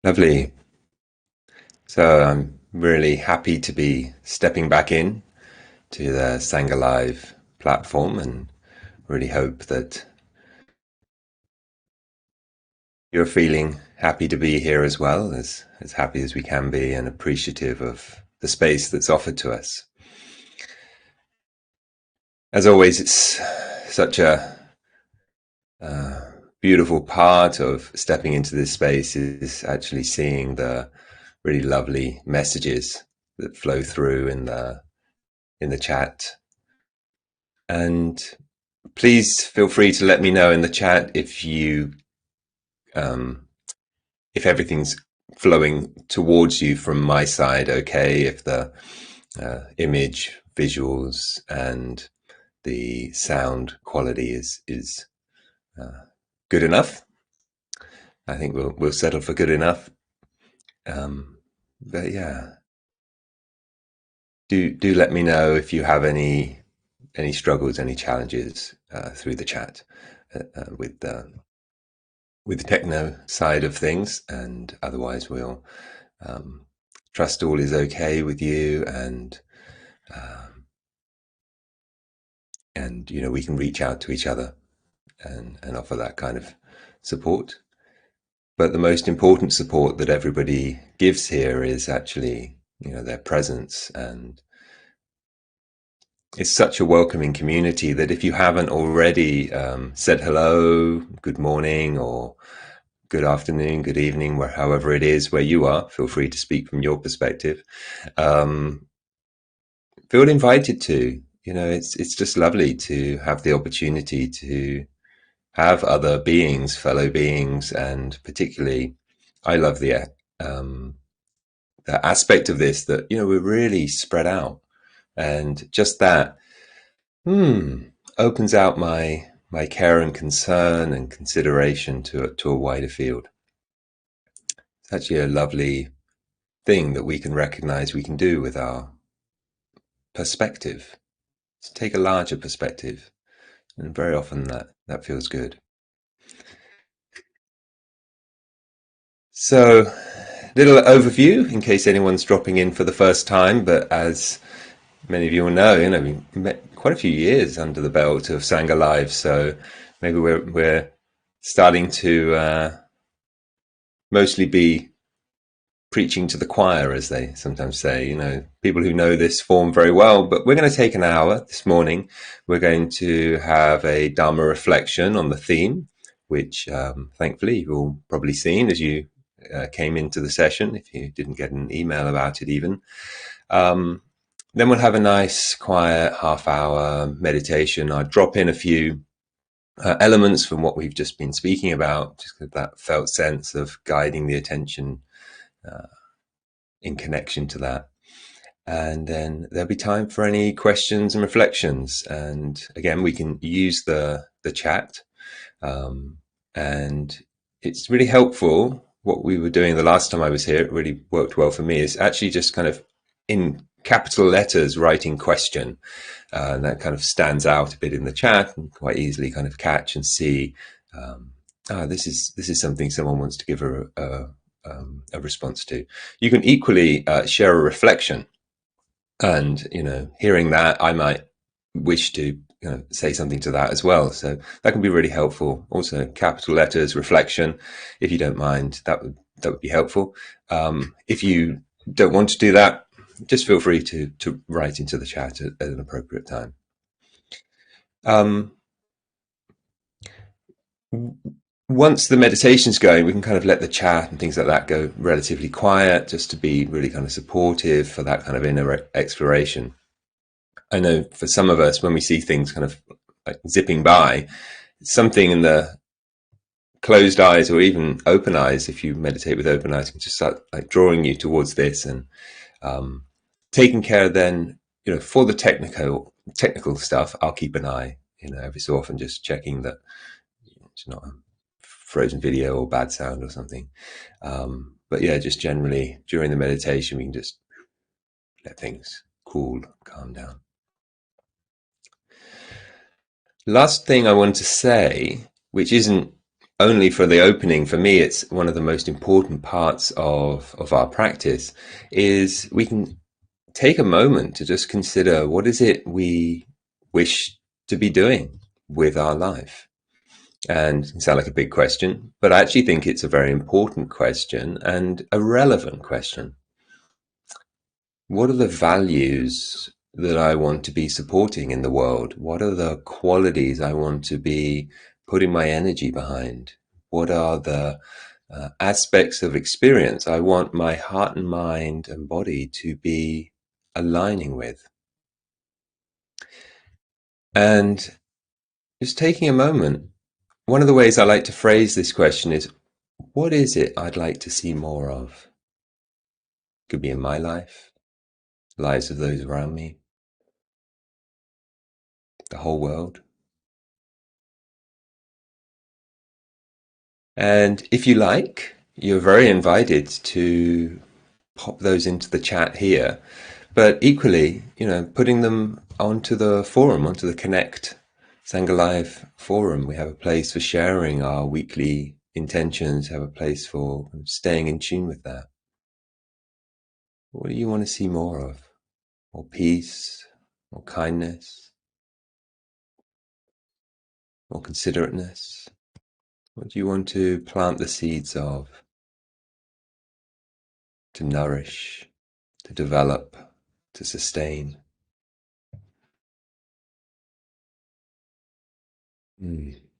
Lovely. So I'm really happy to be stepping back in to the Sangha Live platform and really hope that you're feeling happy to be here as well, as happy as we can be and appreciative of the space that's offered to us. As always, it's such a uh, beautiful part of stepping into this space is actually seeing the really lovely messages that flow through in the chat. And please feel free to let me know in the chat um, if everything's flowing towards you from my side. Okay, if the image, visuals, and the sound quality is good enough. I think we'll settle for good enough. But yeah, do let me know if you have any struggles, any challenges through the chat with the techno side of things, and otherwise we'll um, trust all is okay with you, um, and we can reach out to each other and offer that kind of support. But the most important support that everybody gives here is actually their presence, and it's such a welcoming community that if you haven't already said hello, good morning, or good afternoon, good evening, however it is where you are, feel free to speak from your perspective. Um, Feel invited to. It's just lovely to have the opportunity to have other beings, fellow beings, and particularly, I love um, the aspect of this that we're really spread out, and just that opens out my care and concern and consideration to a wider field. It's actually a lovely thing that we can recognize we can do with our perspective. To take a larger perspective, and very often that feels good. So, little overview in case anyone's dropping in for the first time. But as many of you will know, we met quite a few years under the belt of Sangha Live. So maybe we're starting to mostly be preaching to the choir, as they sometimes say. People who know this form very well. But we're going to take an hour this morning. We're going to have a Dharma reflection on the theme, which thankfully you've all probably seen as you came into the session, if you didn't get an email about it even. Then we'll have a nice, quiet half-hour meditation. I'll drop in a few elements from what we've just been speaking about, just with that felt sense of guiding the attention in connection to that. And then there'll be time for any questions and reflections. And again, we can use the chat. And it's really helpful. What we were doing the last time I was here, it really worked well for me, is actually just kind of in capital letters writing question. And that kind of stands out a bit in the chat and quite easily kind of catch and see, this is something someone wants to give a response to. You can equally share a reflection, and hearing that, I might wish to say something to that as well. So that can be really helpful. Also, capital letters reflection, if you don't mind, that would be helpful. If you don't want to do that, just feel free to write into the chat at an appropriate time. Once the meditation's going, we can kind of let the chat and things like that go relatively quiet, just to be really kind of supportive for that kind of inner exploration. I know for some of us, when we see things kind of like zipping by, something in the closed eyes or even open eyes, if you meditate with open eyes, can just start like drawing you towards this, and taking care then, for the technical stuff, I'll keep an eye, every so often, just checking that it's not a frozen video or bad sound or something. But yeah, just generally during the meditation, we can just let things cool, calm down. Last thing I want to say, which isn't only for the opening, for me, it's one of the most important parts of our practice is we can take a moment to just consider what is it we wish to be doing with our life. And it sounds like a big question, but I actually think it's a very important question and a relevant question. What are the values that I want to be supporting in the world? What are the qualities I want to be putting my energy behind? What are the aspects of experience I want my heart and mind and body to be aligning with? And just taking a moment, one of the ways I like to phrase this question is, what is it I'd like to see more of? Could be in my life, lives of those around me, the whole world. And if you like, you're very invited to pop those into the chat here. But equally, putting them onto the forum, onto the Connect Sangha Live forum. We have a place for sharing our weekly intentions, have a place for staying in tune with that. What do you want to see more of? More peace, more kindness, more considerateness? What do you want to plant the seeds of, to nourish, to develop, to sustain?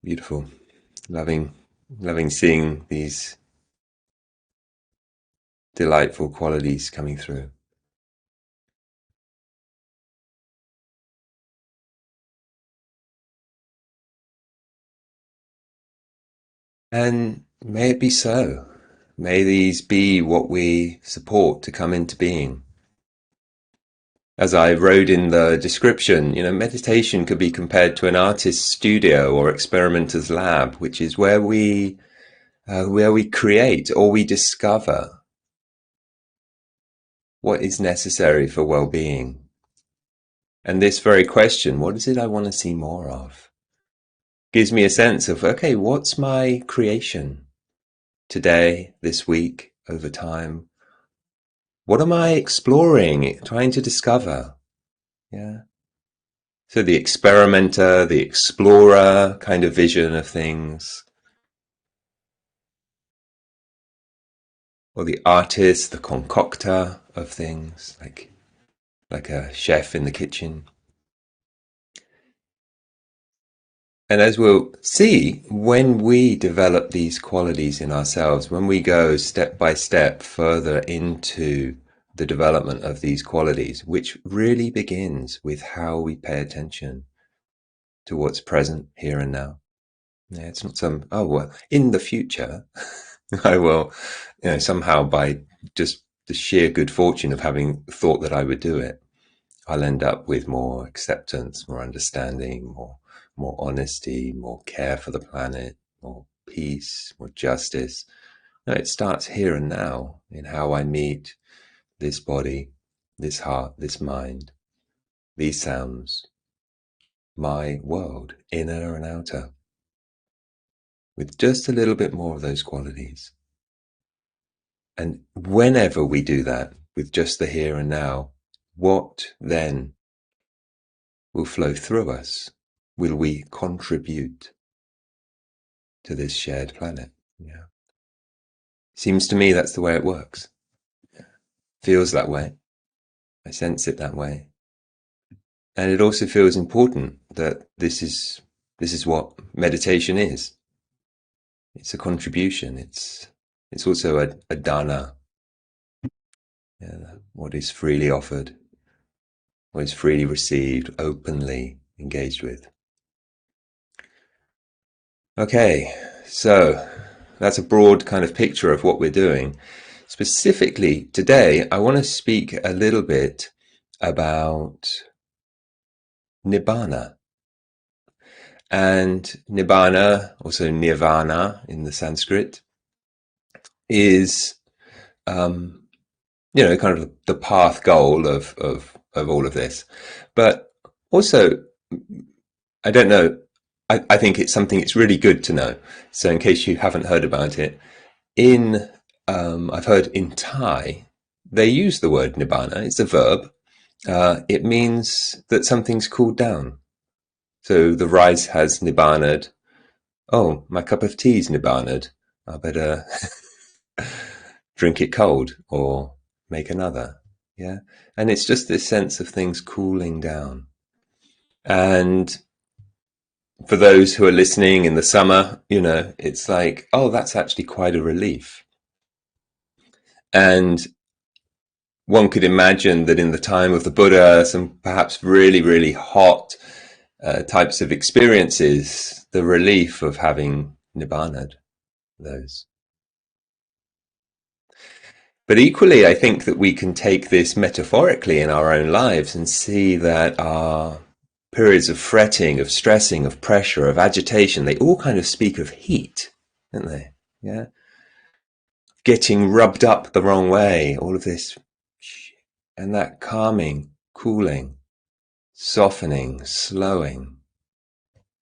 Beautiful. Loving seeing these delightful qualities coming through. And may it be so. May these be what we support to come into being. As I wrote in the description, meditation could be compared to an artist's studio or experimenter's lab, which is where we create or we discover what is necessary for well-being. And this very question, what is it I want to see more of, gives me a sense of, okay, what's my creation today, this week, over time? What am I exploring, trying to discover? Yeah. So the experimenter, the explorer kind of vision of things, or the artist, the concoctor of things, like a chef in the kitchen. And as we'll see, when we develop these qualities in ourselves, when we go step by step further into the development of these qualities, which really begins with how we pay attention to what's present here and now. Yeah, it's not in the future, I will, somehow by just the sheer good fortune of having thought that I would do it, I'll end up with more acceptance, more understanding, more honesty, more care for the planet, more peace, more justice. No, it starts here and now in how I meet this body, this heart, this mind, these sounds, my world, inner and outer, with just a little bit more of those qualities. And whenever we do that with just the here and now, what then will flow through us? Will we contribute to this shared planet? Yeah. Seems to me that's the way it works. Yeah. Feels that way. I sense it that way. And it also feels important that this is what meditation is. It's a contribution. It's also a dana. Yeah, what is freely offered, what is freely received, openly engaged with. Okay, so that's a broad kind of picture of what we're doing. Specifically today, I want to speak a little bit about Nibbana. And Nibbana, also Nirvana in the Sanskrit, is kind of the path goal of all of this. But also, I don't know, I think it's something it's really good to know. So in case you haven't heard about it, in I've heard in Thai they use the word nibbana. It's a verb. It means that something's cooled down. So the rice has nibbaned. Oh, my cup of tea's nibbaned. I better drink it cold or make another. Yeah. And it's just this sense of things cooling down. And for those who are listening in the summer, it's like, oh, that's actually quite a relief. And one could imagine that in the time of the Buddha, some perhaps really, really hot types of experiences, the relief of having nibbana, those. But equally, I think that we can take this metaphorically in our own lives and see that our periods of fretting, of stressing, of pressure, of agitation, they all kind of speak of heat, don't they? Yeah. Getting rubbed up the wrong way, all of this. And that calming, cooling, softening, slowing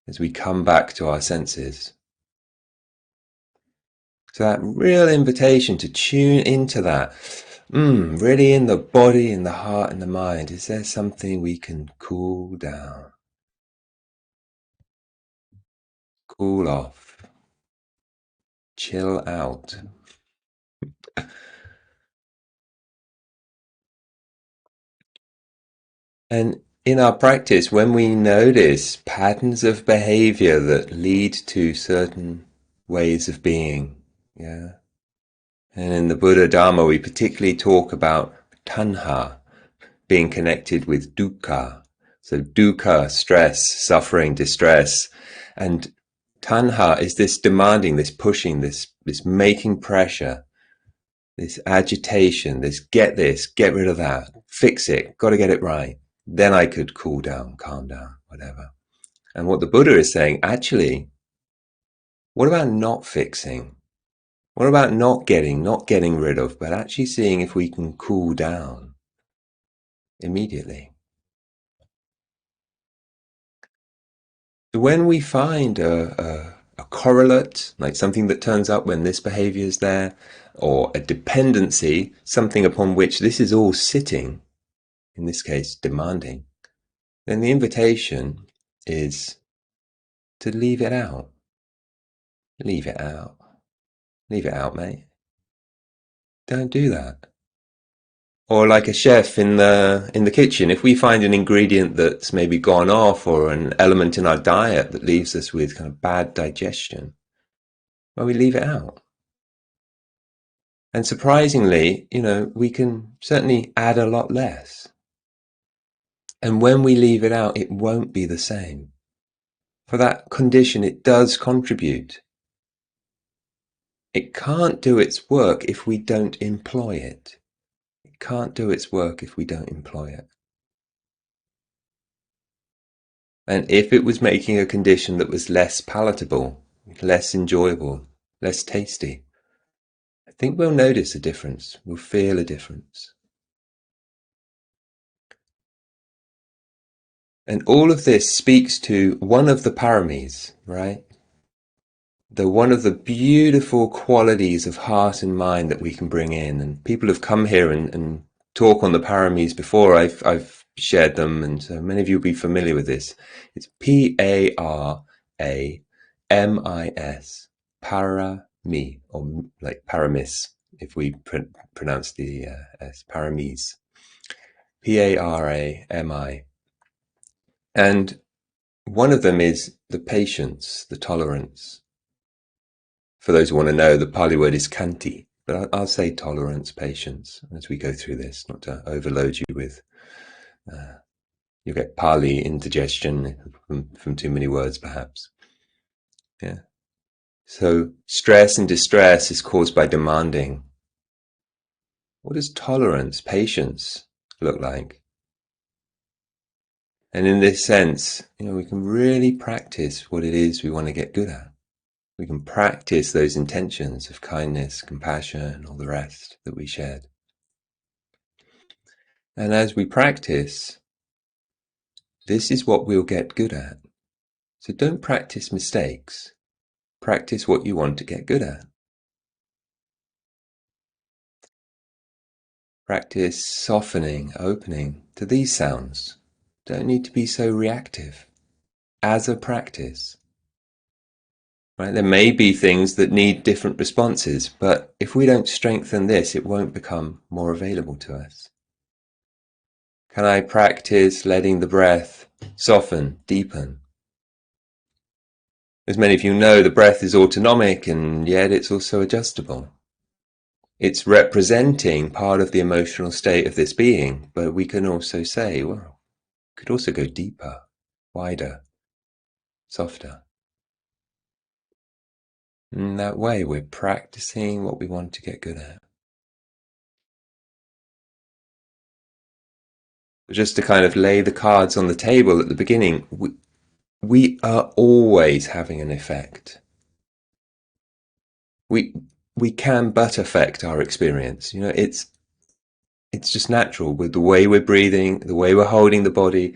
as we come back to our senses. So that real invitation to tune into that, really in the body, in the heart, in the mind. Is there something we can cool down, cool off, chill out? And in our practice, when we notice patterns of behavior that lead to certain ways of being, yeah. And in the Buddha Dharma, we particularly talk about tanha being connected with dukkha. So dukkha, stress, suffering, distress. And tanha is this demanding, this pushing, this making pressure, this agitation, this, get rid of that, fix it, got to get it right. Then I could cool down, calm down, whatever. And what the Buddha is saying, actually, what about not fixing? What about not getting rid of, but actually seeing if we can cool down immediately? So when we find a correlate, like something that turns up when this behavior is there, or a dependency, something upon which this is all sitting, in this case, demanding, then the invitation is to leave it out. Leave it out. Leave it out, mate. Don't do that. Or like a chef in the kitchen, if we find an ingredient that's maybe gone off or an element in our diet that leaves us with kind of bad digestion, well, we leave it out. And surprisingly, we can certainly add a lot less. And when we leave it out, it won't be the same. For that condition, it does contribute. It can't do its work if we don't employ it. It can't do its work if we don't employ it. And if it was making a condition that was less palatable, less enjoyable, less tasty, I think we'll notice a difference. We'll feel a difference. And all of this speaks to one of the paramis, right? One of the beautiful qualities of heart and mind that we can bring in. And people have come here and talk on the paramis before. I've shared them, and so many of you will be familiar with this. It's Paramis, parami, or like paramis, if we pronounce the S, paramis. Parami. And one of them is the patience, the tolerance. For those who want to know, the Pali word is khanti, but I'll say tolerance, patience, as we go through this, not to overload you with. You get Pali indigestion from too many words, perhaps. Yeah. So stress and distress is caused by demanding. What does tolerance, patience look like? And in this sense, we can really practice what it is we want to get good at. We can practice those intentions of kindness, compassion, and all the rest that we shared. And as we practice, this is what we'll get good at. So don't practice mistakes. Practice what you want to get good at. Practice softening, opening to these sounds. Don't need to be so reactive. As a practice. Right? There may be things that need different responses, but if we don't strengthen this, it won't become more available to us. Can I practice letting the breath soften, deepen? As many of you know, the breath is autonomic and yet it's also adjustable. It's representing part of the emotional state of this being, but we can also say, well, it could also go deeper, wider, softer. In that way, we're practicing what we want to get good at. Just to kind of lay the cards on the table at the beginning, we are always having an effect. We can but affect our experience. You know, it's just natural with the way we're breathing, the way we're holding the body,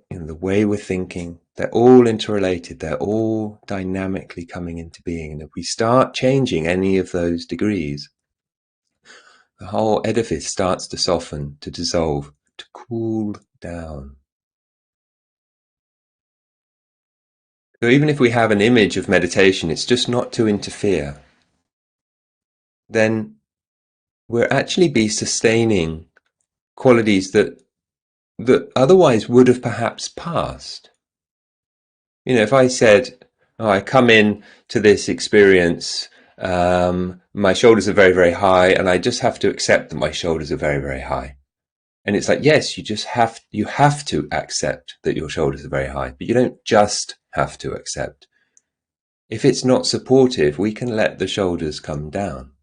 you know, the way we're thinking. They're all interrelated. They're all dynamically coming into being. And if we start changing any of those degrees, the whole edifice starts to soften, to dissolve, to cool down. So even if we have an image of meditation, it's just not to interfere, then we'll actually be sustaining qualities that otherwise would have perhaps passed. You know, if I said, oh, I come in to this experience, my shoulders are very, very high, and I just have to accept that my shoulders are very, very high. And it's like, yes, you have to accept that your shoulders are very high, but you don't just have to accept. If it's not supportive, we can let the shoulders come down.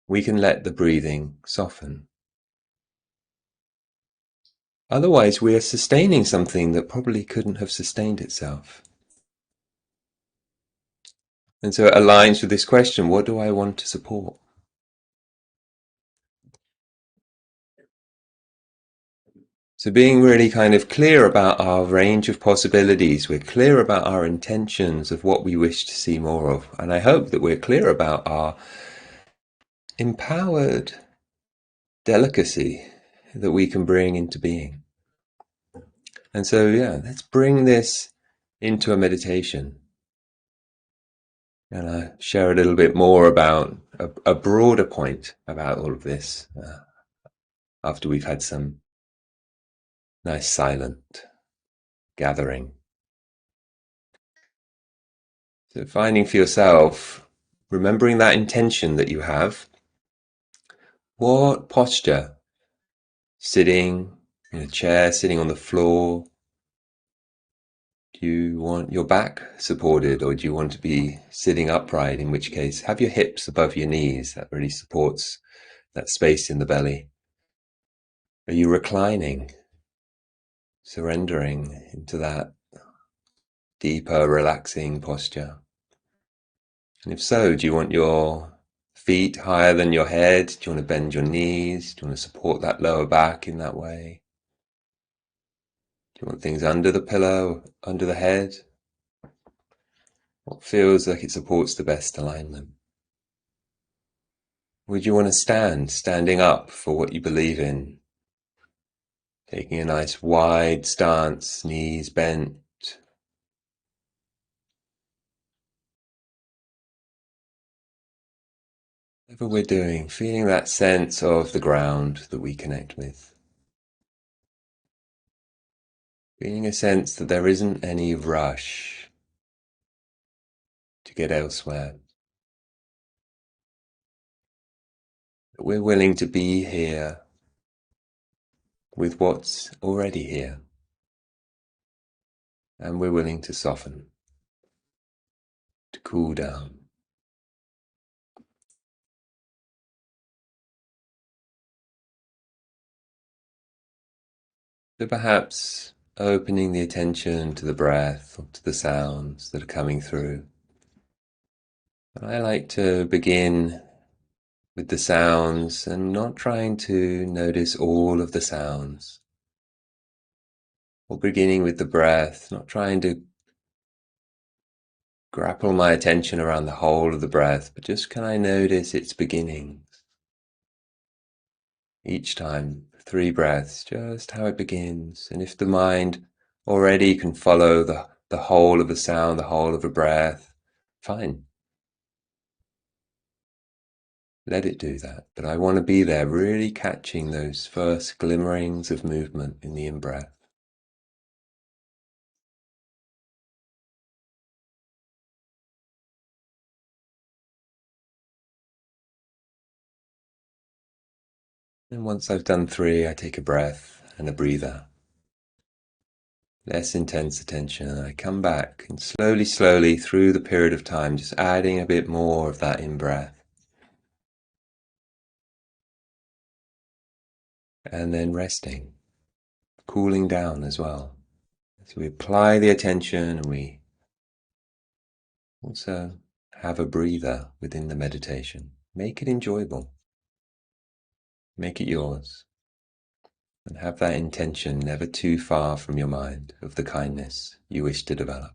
We can let the breathing soften. Otherwise, we are sustaining something that probably couldn't have sustained itself. And so it aligns with this question, what do I want to support? So being really kind of clear about our range of possibilities, we're clear about our intentions of what we wish to see more of. And I hope that we're clear about our empowered delicacy that we can bring into being. And so, yeah, let's bring this into a meditation. And I share a little bit more about a broader point about all of this after we've had some nice silent gathering. So finding for yourself, remembering that intention that you have, what posture, sitting in a chair, sitting on the floor, do you want your back supported or do you want to be sitting upright, in which case have your hips above your knees, that really supports that space in the belly. Are you reclining, surrendering into that deeper, relaxing posture? And if so, do you want your feet higher than your head? Do you want to bend your knees? Do you want to support that lower back in that way? Do you want things under the pillow, under the head? What feels like it supports the best alignment? Would you want to standing up for what you believe in? Taking a nice wide stance, knees bent. Whatever we're doing, feeling that sense of the ground that we connect with. Feeling a sense that there isn't any rush to get elsewhere. That we're willing to be here with what's already here. And we're willing to soften, to cool down. So perhaps opening the attention to the breath or to the sounds that are coming through. And I like to begin with the sounds and not trying to notice all of the sounds. Or beginning with the breath, not trying to grapple my attention around the whole of the breath, but just can I notice its beginnings? Each time, 3 breaths, just how it begins. And if the mind already can follow the whole of a sound, the whole of a breath, fine. Let it do that. But I want to be there, really catching those first glimmerings of movement in the in-breath. And once I've done 3, I take a breath and a breather. Less intense attention, and I come back and slowly through the period of time, just adding a bit more of that in-breath. And then resting, cooling down as well. So we apply the attention and we also have a breather within the meditation. Make it enjoyable. Make it yours. And have that intention never too far from your mind of the kindness you wish to develop.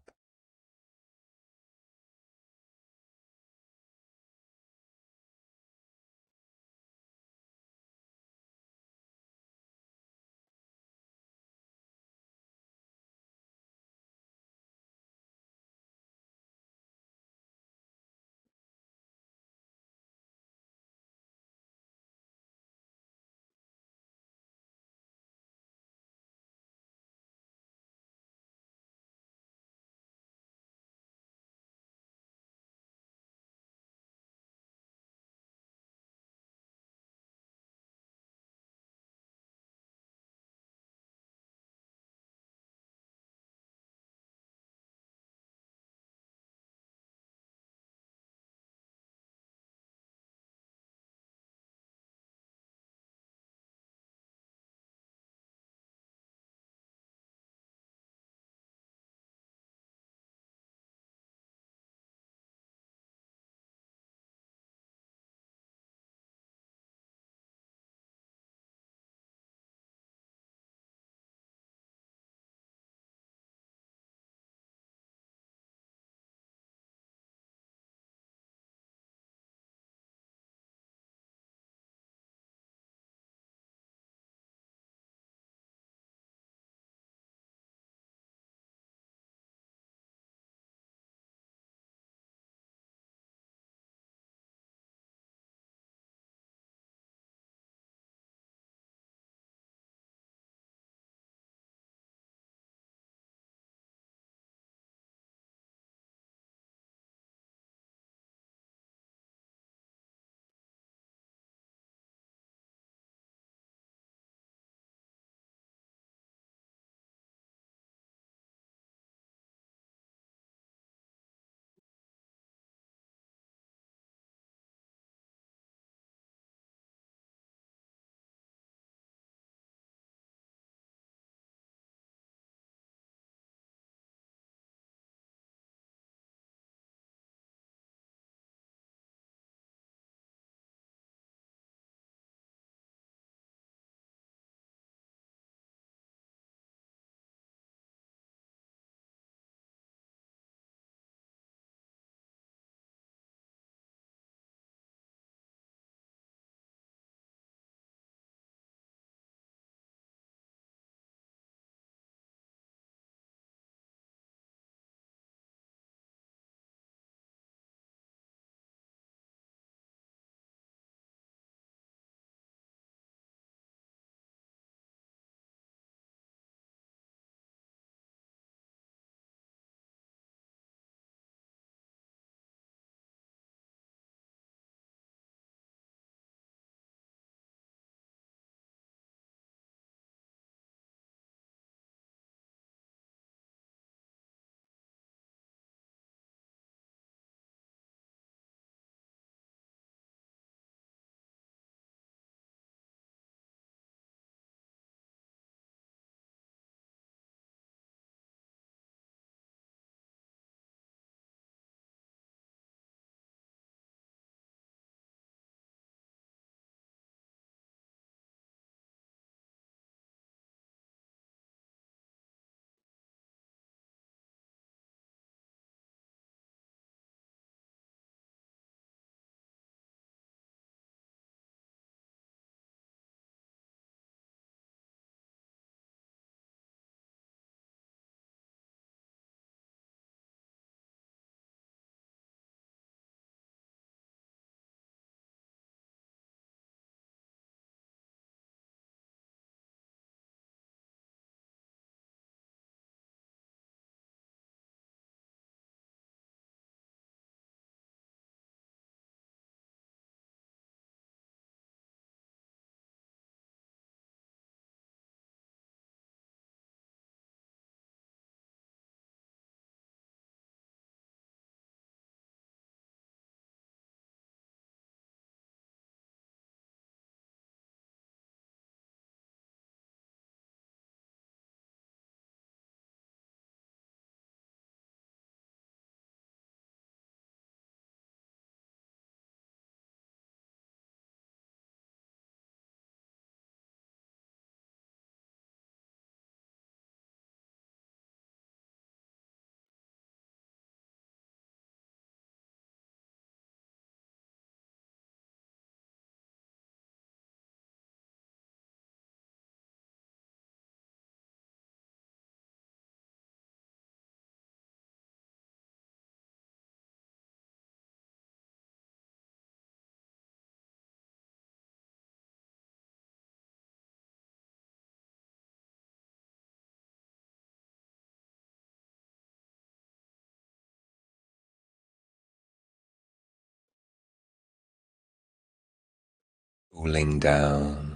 cooling down,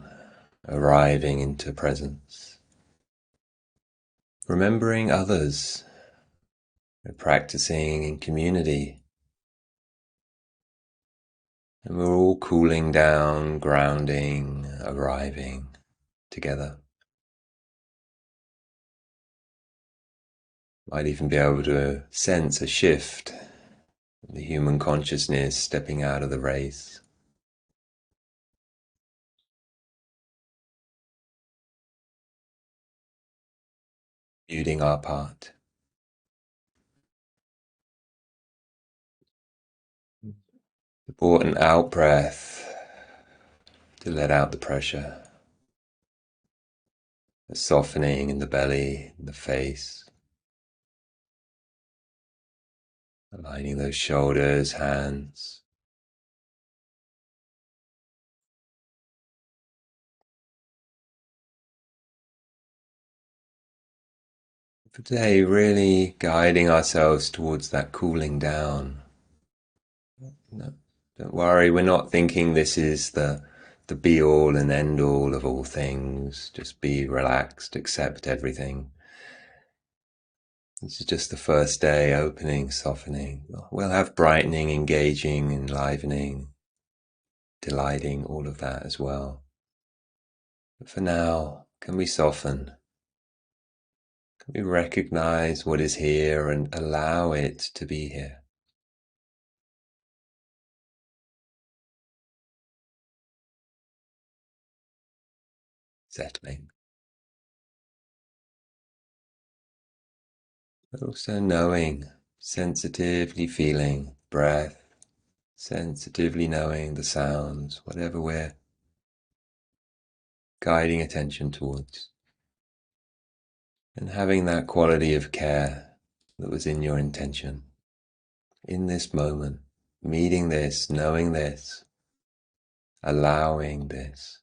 arriving into presence, remembering others. We're practicing in community, and we're all cooling down, grounding, arriving together. Might even be able to sense a shift, the human consciousness stepping out of the race. Muting our part. Important out breath to let out the pressure. A softening in the belly, in the face. Aligning those shoulders, hands. For today, really guiding ourselves towards that cooling down. No, don't worry, we're not thinking this is the be all and end all things. Just be relaxed, accept everything. This is just the first day, opening, softening. We'll have brightening, engaging, enlivening, delighting, all of that as well. But for now, can we soften? Can we recognize what is here and allow it to be here? Settling. But also knowing, sensitively feeling breath, sensitively knowing the sounds, whatever we're guiding attention towards. And having that quality of care that was in your intention, in this moment, meeting this, knowing this, allowing this.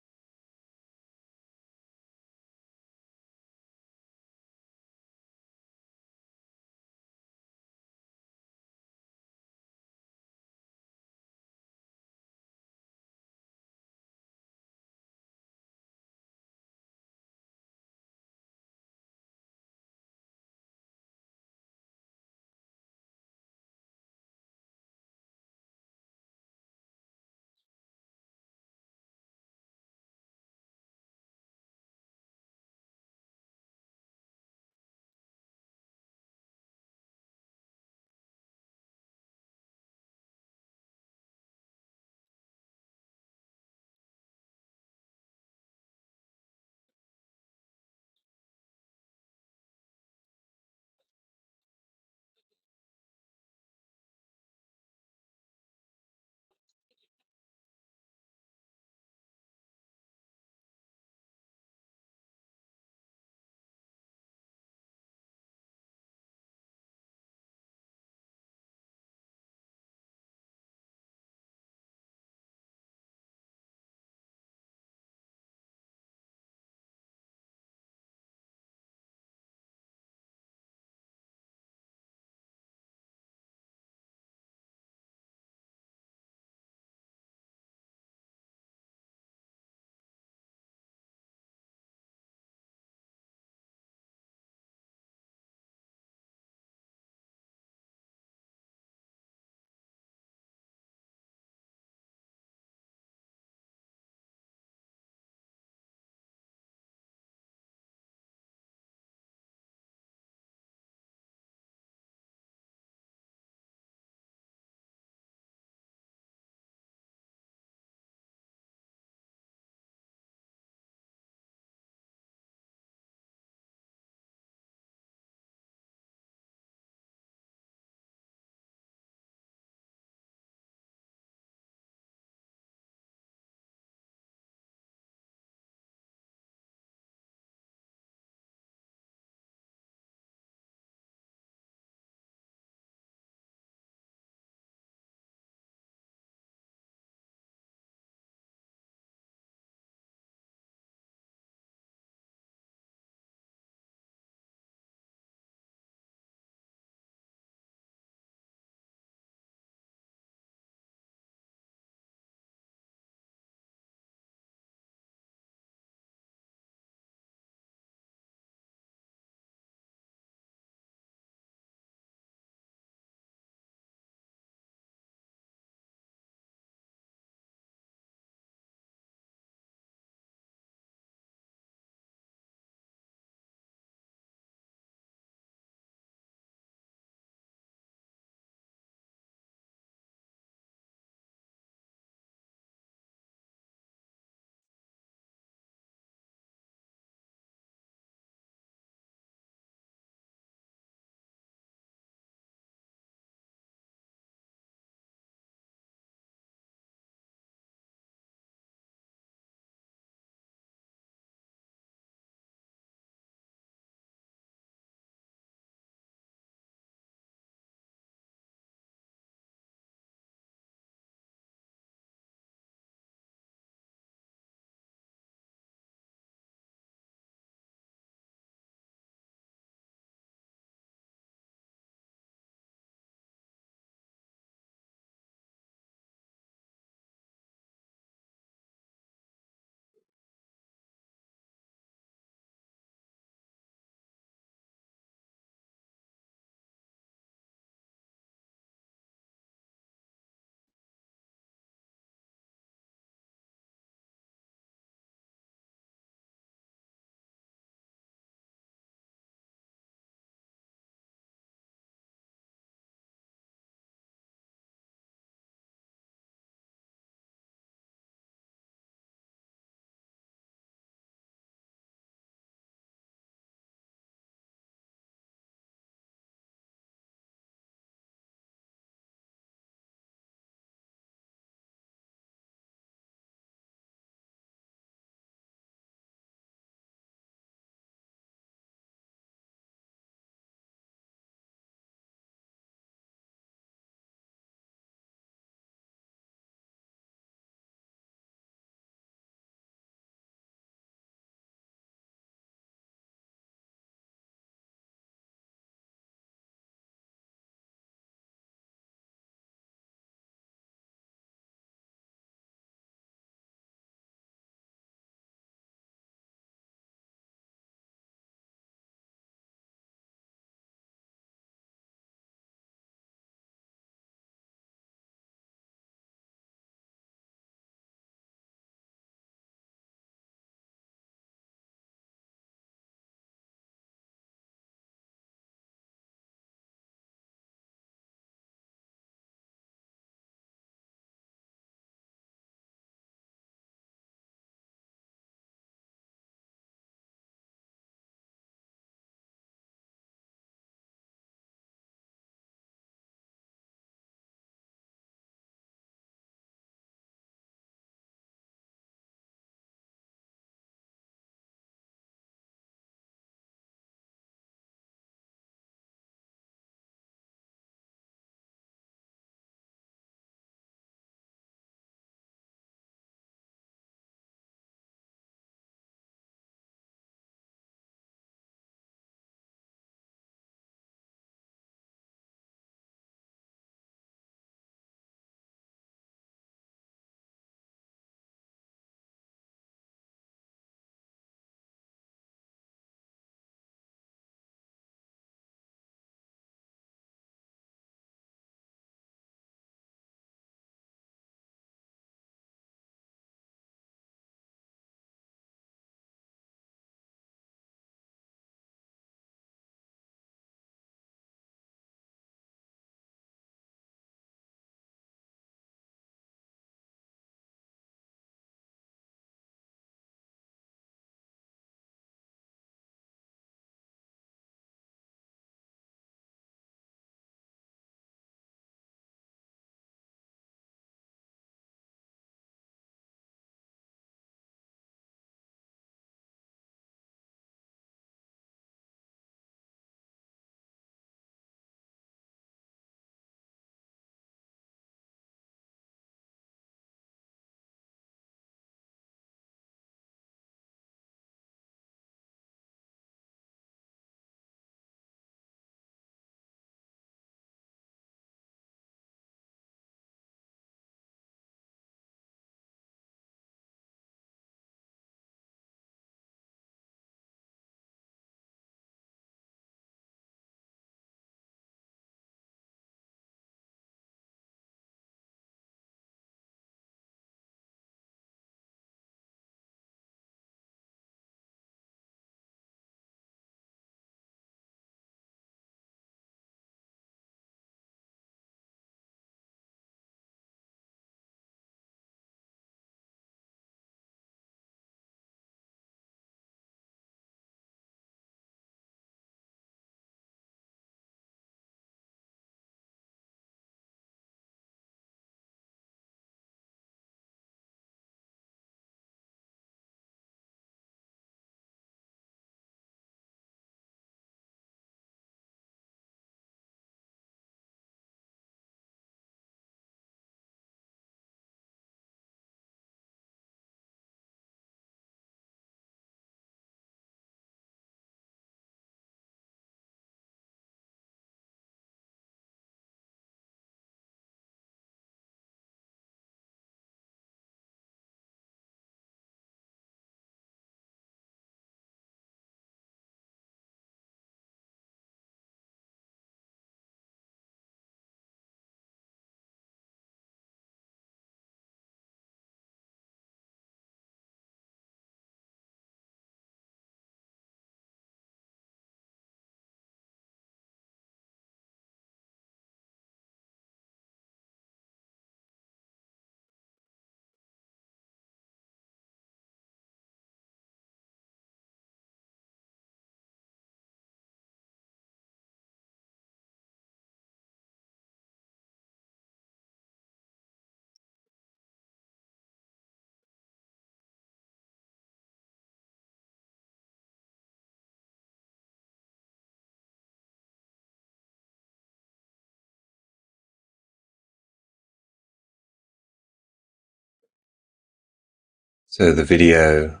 So the video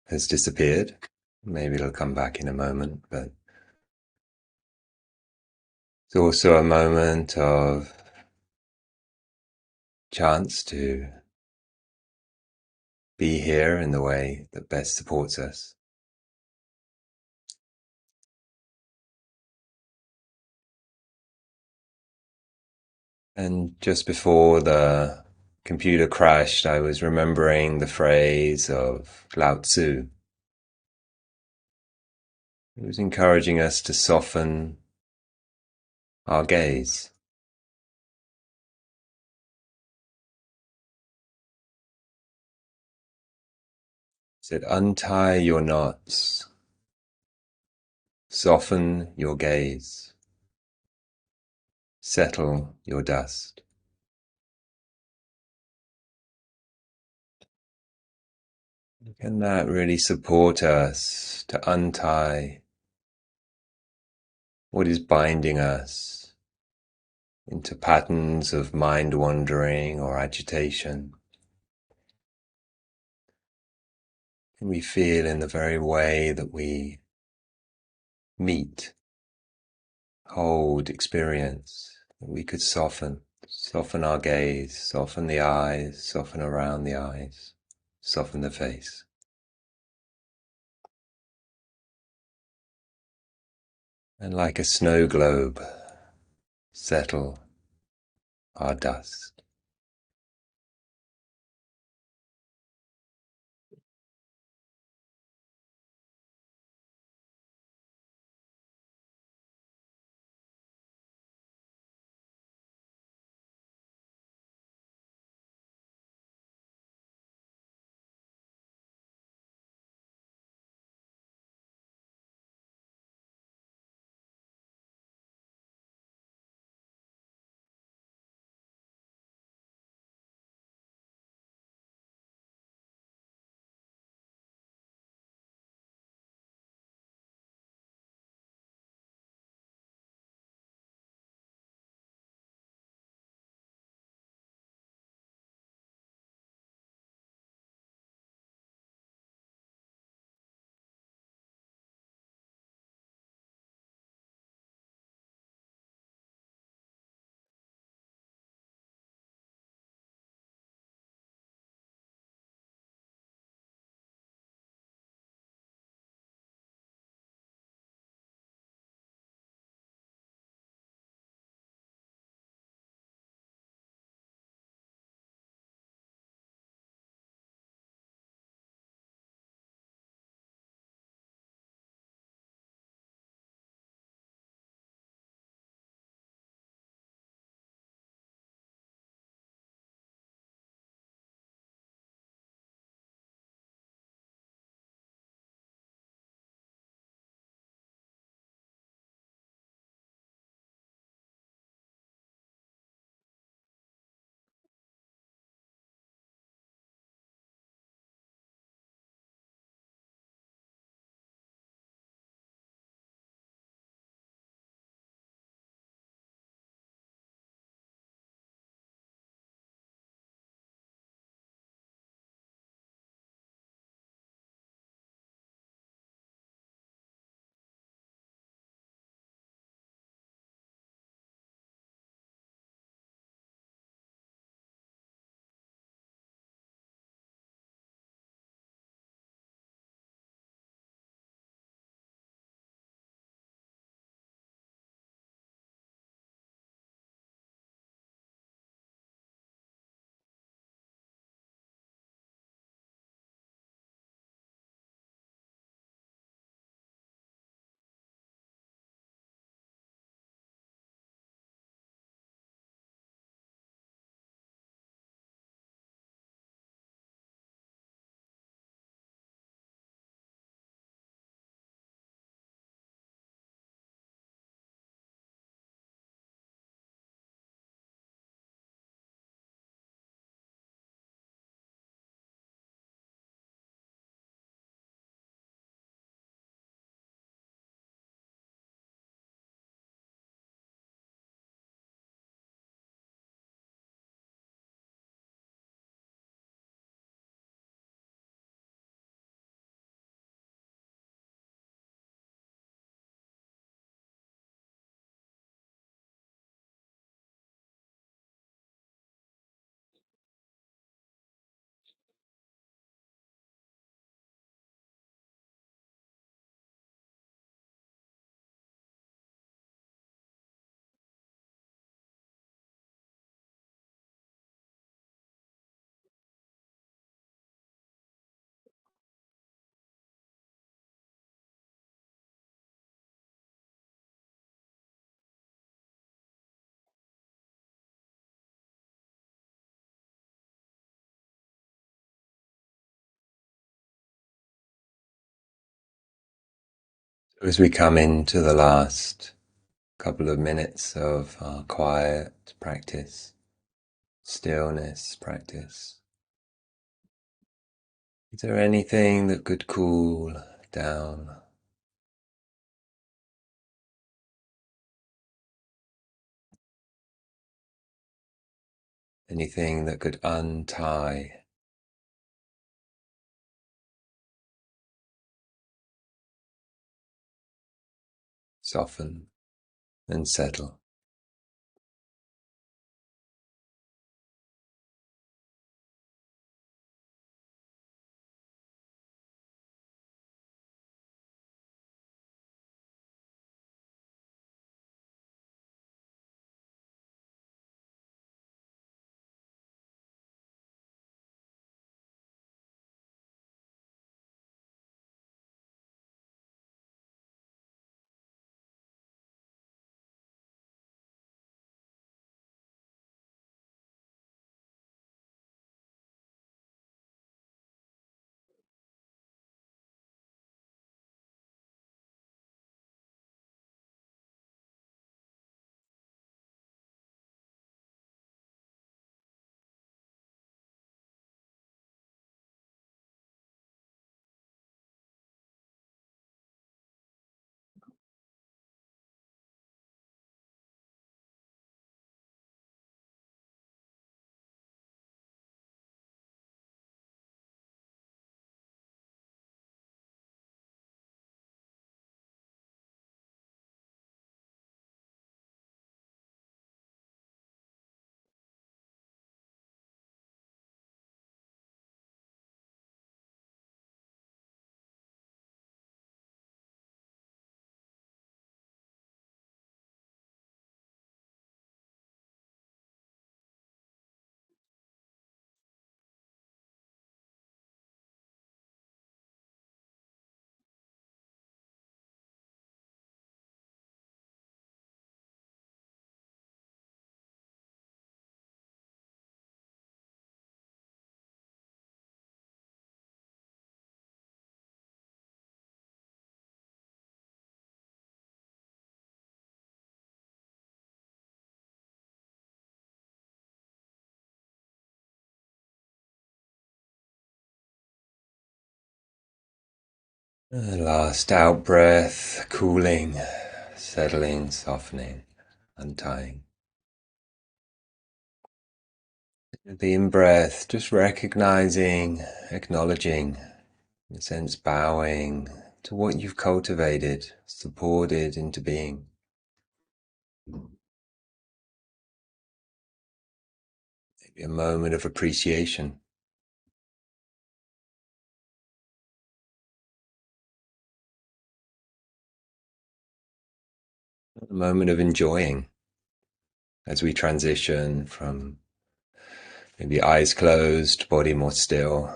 has disappeared. Maybe it'll come back in a moment, but it's also a moment of chance to be here in the way that best supports us. And just before the computer crashed, I was remembering the phrase of Lao Tzu. It was encouraging us to soften our gaze. It said, untie your knots, soften your gaze, settle your dust. Can that really support us to untie what is binding us into patterns of mind wandering or agitation? Can we feel in the very way that we meet, hold experience, that we could soften our gaze, soften the eyes, soften around the eyes, soften the face. And like a snow globe, settle our dust. As we come into the last couple of minutes of our quiet practice, stillness practice, is there anything that could cool down? Anything that could untie, soften, and settle? Last out breath, cooling, settling, softening, untying. The in-breath, just recognizing, acknowledging, in a sense bowing to what you've cultivated, supported into being. Maybe a moment of appreciation, a moment of enjoying as we transition from maybe eyes closed, body more still,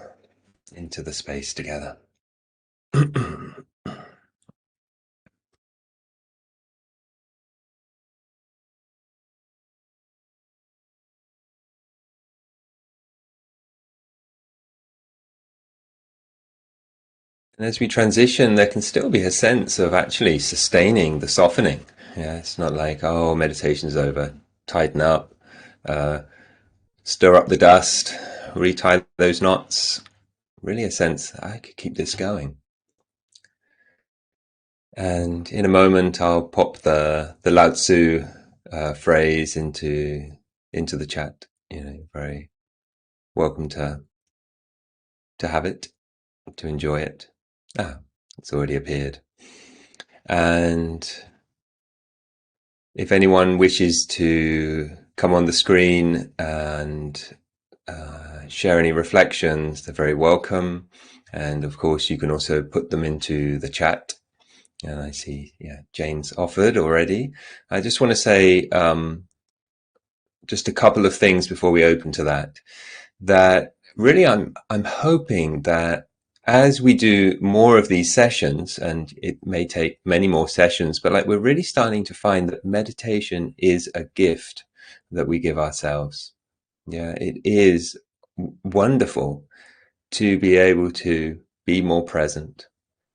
into the space together. And as we transition, there can still be a sense of actually sustaining the softening. Yeah, it's not like, oh, meditation's over, tighten up, uh, stir up the dust, retie those knots. Really a sense I could keep this going. And in a moment, I'll pop the Lao Tzu phrase into the chat. You know, very welcome to have it, to enjoy it. It's already appeared. And if anyone wishes to come on the screen and share any reflections, they're very welcome. And of course, you can also put them into the chat. And I see, yeah, Jane's offered already. I just want to say just a couple of things before we open to that. That really, I'm hoping that as we do more of these sessions, and it may take many more sessions, but like we're really starting to find that meditation is a gift that we give ourselves. Yeah, it is wonderful to be able to be more present,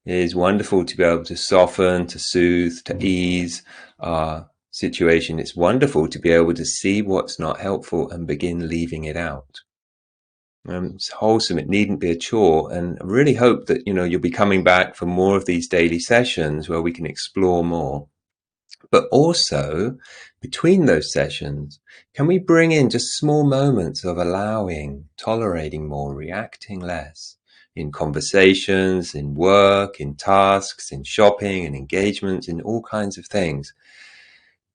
It is wonderful to be able to soften, to soothe, to ease our situation. It's wonderful to be able to see what's not helpful and begin leaving it out. It's wholesome. It needn't be a chore. And I really hope that, you'll be coming back for more of these daily sessions where we can explore more. But also, between those sessions, can we bring in just small moments of allowing, tolerating more, reacting less in conversations, in work, in tasks, in shopping, in engagements, in all kinds of things?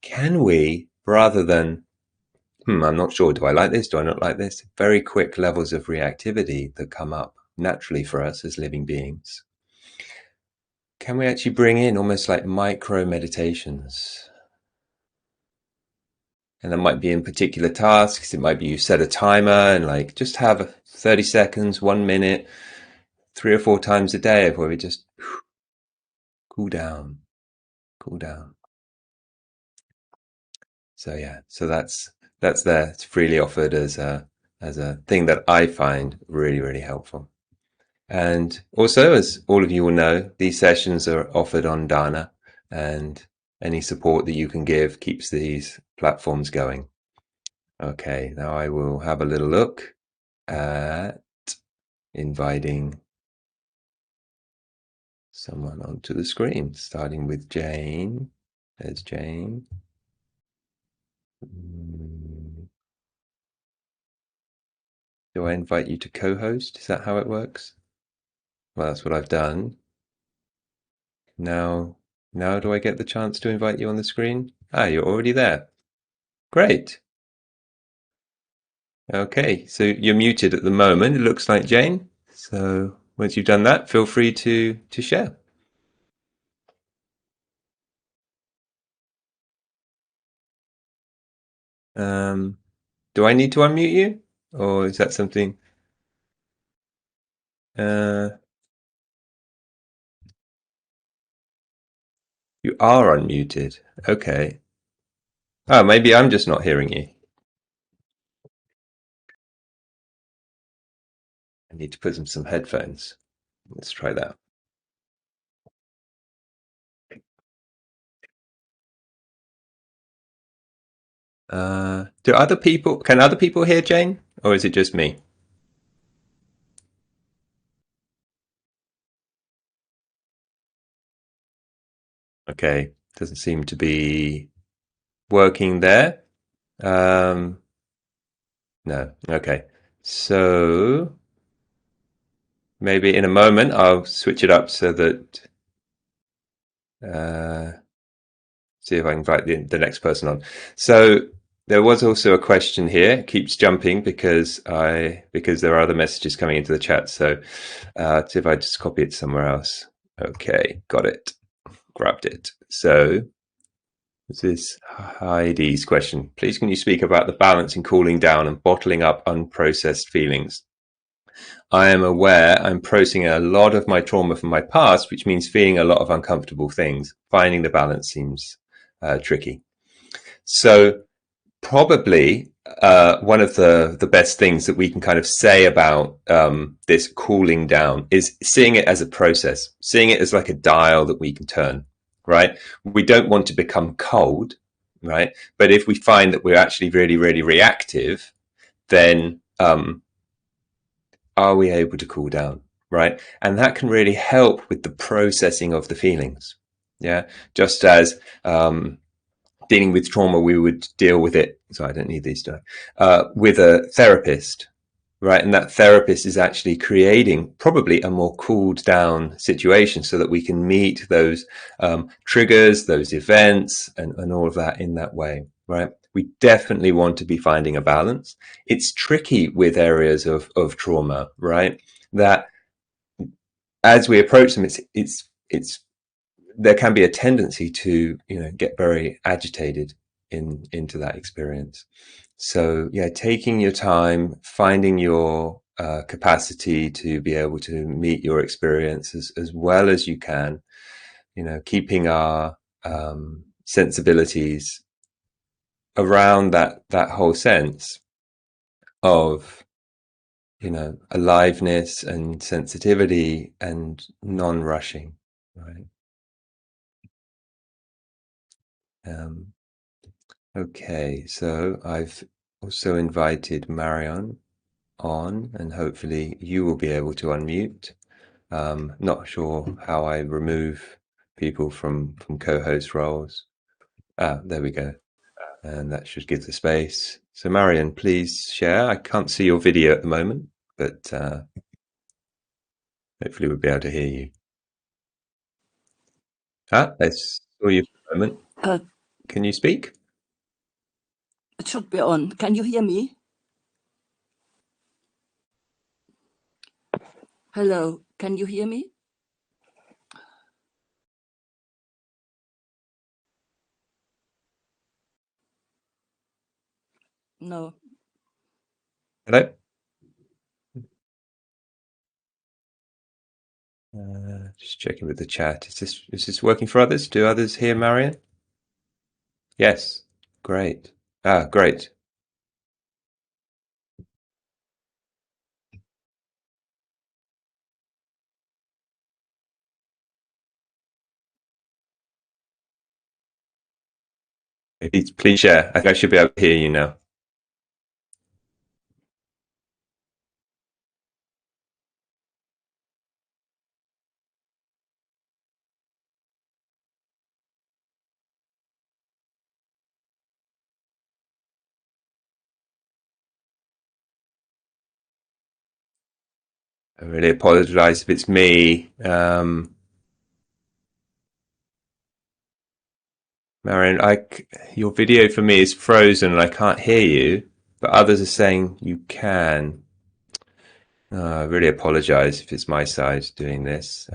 Can we, rather than, I'm not sure, do I like this? Do I not like this? Very quick levels of reactivity that come up naturally for us as living beings. Can we actually bring in almost like micro meditations? And that might be in particular tasks. It might be you set a timer and like just have 30 seconds, 1 minute, 3 or 4 times a day where we just cool down, cool down. So yeah, so that's there. It's freely offered as a thing that I find really, really helpful. And also, as all of you will know, these sessions are offered on Dana, and any support that you can give keeps these platforms going. Okay, now I will have a little look at inviting someone onto the screen, starting with Jane. There's Jane. Do I invite you to co-host? Is that how it works? Well, that's what I've done. Now do I get the chance to invite you on the screen? Ah, you're already there. Great. Okay, so you're muted at the moment, it looks like, Jane. So once you've done that, feel free to share. Do I need to unmute you? Or is that something? You are unmuted. Okay. Oh, maybe I'm just not hearing you. I need to put some headphones. Let's try that. Can other people hear Jane? Or is it just me? Okay. Doesn't seem to be working there. No. Okay. So maybe in a moment I'll switch it up so that see if I can invite the next person on. So there was also a question here. It keeps jumping because there are other messages coming into the chat. So see if I just copy it somewhere else. Okay, got it. Grabbed it. So this is Heidi's question. Please can you speak about the balance in cooling down and bottling up unprocessed feelings? I am aware I'm processing a lot of my trauma from my past, which means feeling a lot of uncomfortable things. Finding the balance seems tricky. So probably one of the best things that we can kind of say about this cooling down is seeing it as a process, seeing it as like a dial that we can turn, right? We don't want to become cold, right? But if we find that we're actually really, really reactive, then are we able to cool down, right? And that can really help with the processing of the feelings. Yeah, just as dealing with trauma, we would deal with it. So I don't need these with a therapist, right? And that therapist is actually creating probably a more cooled down situation so that we can meet those triggers, those events, and all of that in that way, right? We definitely want to be finding a balance. It's tricky with areas of trauma, right? That as we approach them, it's there can be a tendency to get very agitated into that experience. So yeah, taking your time, finding your capacity to be able to meet your experience as well as you can, keeping our sensibilities around that whole sense of aliveness and sensitivity and non-rushing. Right. Um, okay, so I've also invited Marion on, and hopefully you will be able to unmute. Not sure how I remove people from co-host roles. There we go. And that should give the space. So Marion, please share. I can't see your video at the moment, but hopefully we'll be able to hear you. I saw you for a moment. Can you speak? It should be on. Can you hear me? Hello, can you hear me? No. Hello? Just checking with the chat. Is this working for others? Do others hear Marion? Yes. Great. Great. Please share. I think I should be able to hear you now. I really apologize if it's me. Marion, your video for me is frozen and I can't hear you, but others are saying you can. I really apologize if it's my side doing this.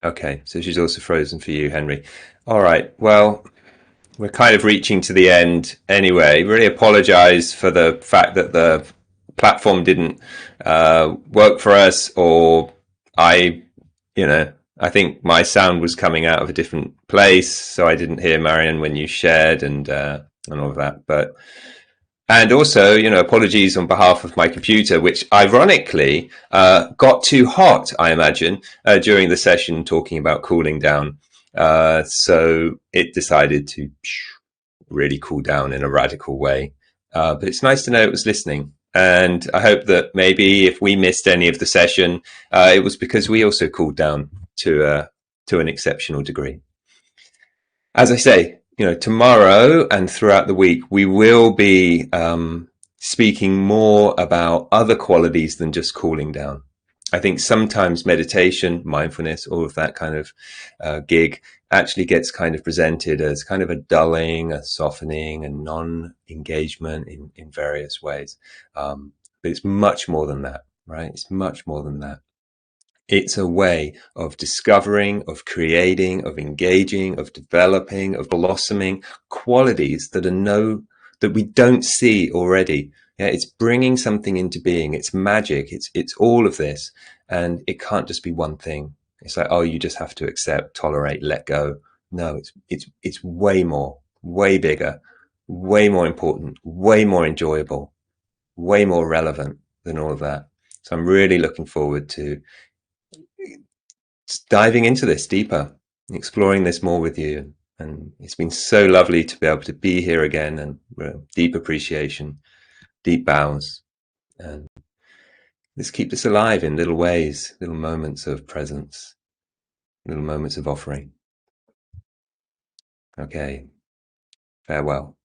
Okay, so she's also frozen for you, Henry. All right, well, we're kind of reaching to the end anyway. Really apologize for the fact that the platform didn't work for us, or I, I think my sound was coming out of a different place, so I didn't hear Marion when you shared and all of that. And also, apologies on behalf of my computer, which ironically got too hot, I imagine, during the session talking about cooling down. So it decided to really cool down in a radical way. But it's nice to know it was listening. And I hope that maybe if we missed any of the session, it was because we also cooled down to an exceptional degree. As I say, tomorrow and throughout the week, we will be speaking more about other qualities than just cooling down. I think sometimes meditation, mindfulness, all of that kind of gig actually gets kind of presented as kind of a dulling, a softening, a non-engagement in various ways. But it's much more than that, right? It's much more than that. It's a way of discovering, of creating, of engaging, of developing, of blossoming qualities that we don't see already. Yeah, it's bringing something into being. It's magic. It's all of this, and it can't just be one thing. It's like, oh, you just have to accept, tolerate, let go. No, it's way more, way bigger, way more important, way more enjoyable, way more relevant than all of that. So I'm really looking forward to diving into this deeper, exploring this more with you. And it's been so lovely to be able to be here again, and deep appreciation, deep bows. And let's keep this alive in little ways, little moments of presence, little moments of offering. Okay, farewell.